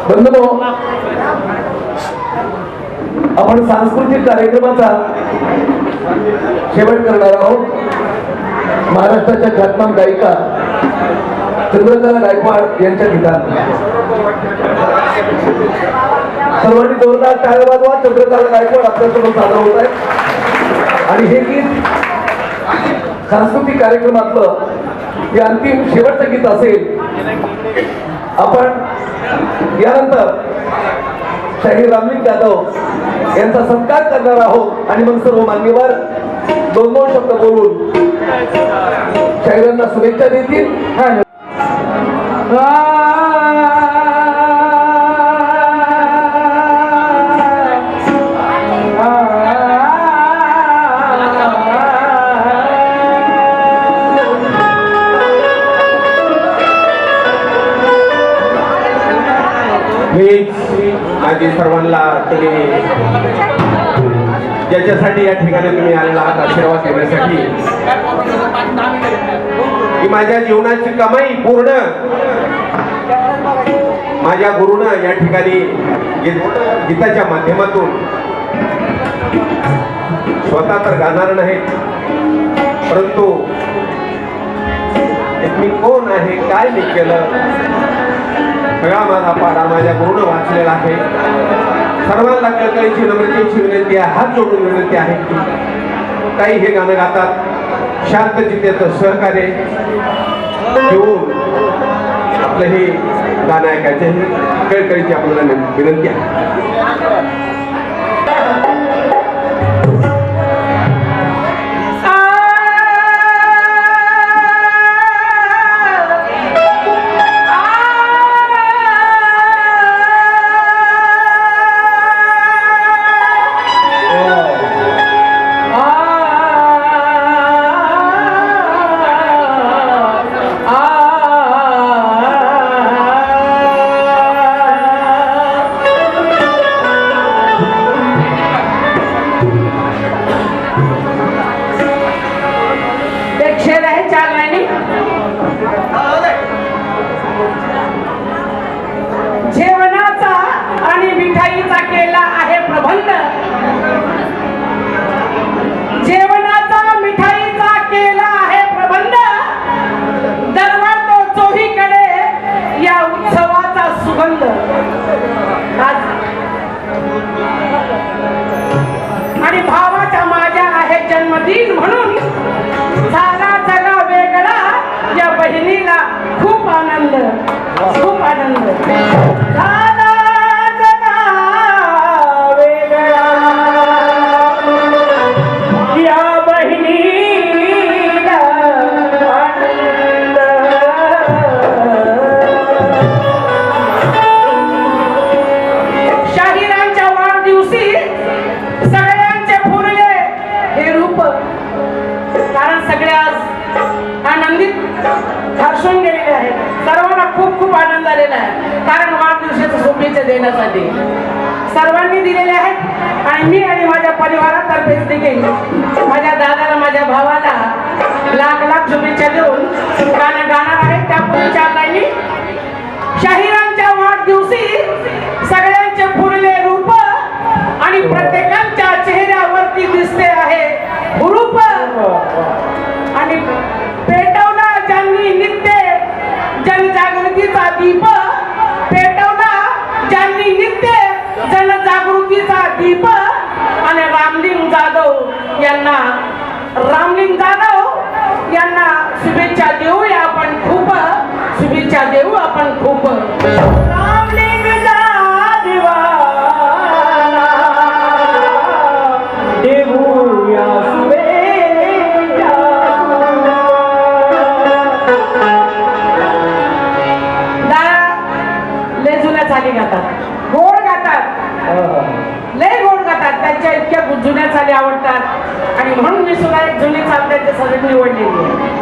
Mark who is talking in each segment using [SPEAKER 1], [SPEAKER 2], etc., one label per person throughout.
[SPEAKER 1] बंधू, आपण सांस्कृतिक कार्यक्रमाचा शेवट करणार आहोत. महाराष्ट्राच्या ख्यातनाम गायिका चंद्रकला गायकवाड यांच्या गीतात. सर्वांनी जोरदार टाळ्या वाजवा. चंद्रकला गायकवाड आपल्यासमोर सादर होत आहे आणि हे गीत सांस्कृतिक कार्यक्रमातलं हे अंतिम शेवटचं गीत असेल. आपण यानंतर शाहीर रामलिंग जाधव यांचा सत्कार करणार आहोत आणि मग सर्व मान्यवर दोन दोन शब्द बोलून शाहिरांना शुभेच्छा देतील.
[SPEAKER 2] आधी सर्वांना तुम्ही ज्याच्यासाठी या ठिकाणी तुम्ही आलेला आहात आशीर्वाद देण्यासाठी, की माझ्या जीवनाची कमाई पूर्ण माझ्या गुरुनं या ठिकाणी गीताच्या माध्यमातून स्वतः तर गाणार नाहीत, परंतु मी कोण आहे, काय मी केलं, सगळा माझा पाडा माझ्या गुरुनं वाचलेला आहे. सर्वांना कळकळीची नम्रतेची विनंती आहे, हात जोडून विनंती आहे की काही हे गाणं गातात शांत चित्तेचं सहकार्य घेऊन आपलं हे गाणं ऐकायचं ही कळकळीची आपल्याला विनंती आहे.
[SPEAKER 3] जेवणाचा आणि मिठाईचा केला आहे प्रबंध. जेवणाचा मिठाईचा केला आहे प्रबंध. दरवळतो चोहीकडे या उत्सवाचा सुगंध. आणि भावाचा माझ्या आहे जन्मदिन म्हणून झाला जगा वेगळा. या बहिणीला खूप आनंद, खूप आनंद झाला जगा वेगळा. या बहिणीला आनंद. शाहिरांच्या वाढदिवशी सगळ्यांचे फुलले हे रूप. कारण सगळे आज आनंदित हर्षून गेलेले आहेत. सर्वांना खूप खूप आनंद आलेला आहे. कारण वाढदिवसाच्या शुभेच्छा देण्यासाठी सर्वांनी दिलेले आहेत. आणि मी आणि माझ्या परिवारातर्फे देखील माझ्या दादाला, माझ्या भावाला लाख लाख शुभेच्छा देऊन गाणं गाणार आहे. त्यापूर्वी चार लाईनी. शाहिरांच्या वाढदिवशी सगळ्यांचे फुलले रूप आणि प्रत्येकाच्या चेहऱ्यावरती दिसते आहे हुरूप. आणि पेटवला ज्यांनी नित्य जनजागृतीचा दीप. पेटवला ज्यांनी नित्य जनजागृतीचा दीप. आणि रामलिंग जाधव यांना शुभेच्छा देऊया आपण खूप. शुभेच्छा देऊ आपण खूप. रामलिंग जाधव देऊया शुभेच्छा. लय जुन्या चाली गातात, गोड गातात, लय गोड गातात. त्यांच्या इतक्या जुन्या चाली आवडतात आणि म्हणून मी सुद्धा एक जुनी चाल त्यांच्यासाठी निवडलेली आहे.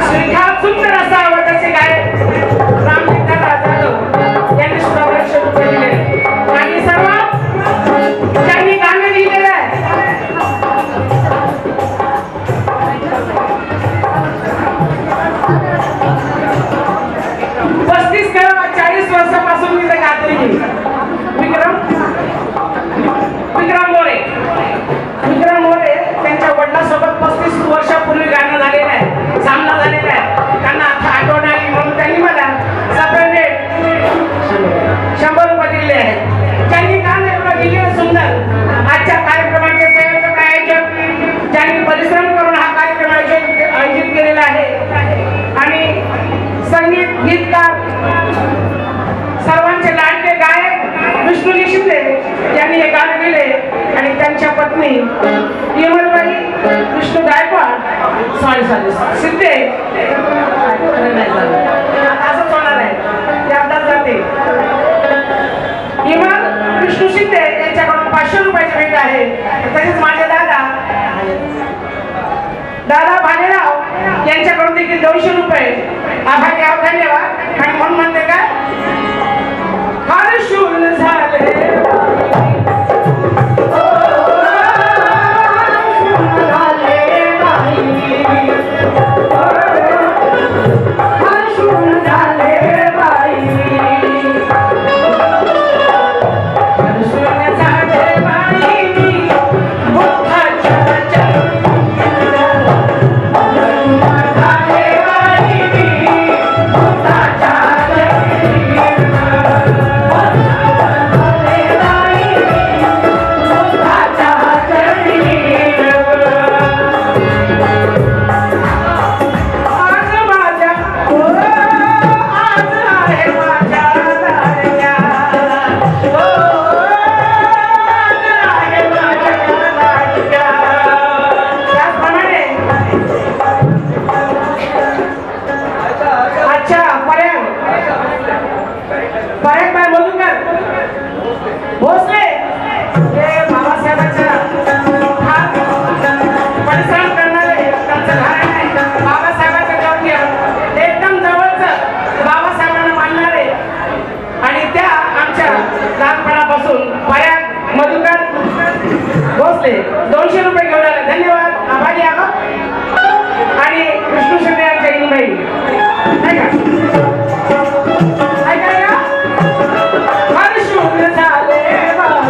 [SPEAKER 3] श्रीकांत सुंदर असा आवडताचे गायक रामलिंगा जाधव यांनी सुद्धा 100 रुपये दिले आणि सर्वात ज्यांनी गाणं लिहिलेलं आहे पस्तीस 40 वर्षापासून मी ते गाते विक्रम मोरे त्यांच्या वडिलांसोबत 35 वर्षापूर्वी गाणं झालेलं आहे, सामना झालेला आहे. त्यांना आता आठवण आली म्हणून त्यांनी मला सेपरेट 100 रुपये दिले आहेत. ज्यांनी गाणं एवढं लिहिलेलं सुंदर आजच्या कार्यक्रमाचे संयोजक आयोजक ज्यांनी परिश्रम करून हा कार्यक्रम आयोजित केलेला आहे आणि संगीत गीतकार सर्वांचे लाडके गायक विष्णुजी शिंदे यांनी हे गाणं लिहिले आणि त्यांच्या पत्नी विमलबाई विष्णू गायकवाड सॉरी शिंदे असंच होणार आहे ते आता जाते. विमल विष्णू शिंदे यांच्याकडून 500 रुपयाची भेट आहे. तसेच माझे दादा भालेराव यांच्याकडून देखील 200 रुपये आभारी आहोत, धन्यवाद. आणि म्हणून म्हणते का हर शून्य झाले मधुकर भोसले 200 रुपये घेऊन आले, धन्यवाद, आभारी आहोत. आणि विष्णू शिंदे यांच्या इनबाई ऐका हर शून्य झाले बाई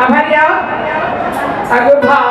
[SPEAKER 3] आभारी आहोत.
[SPEAKER 1] अगं भाव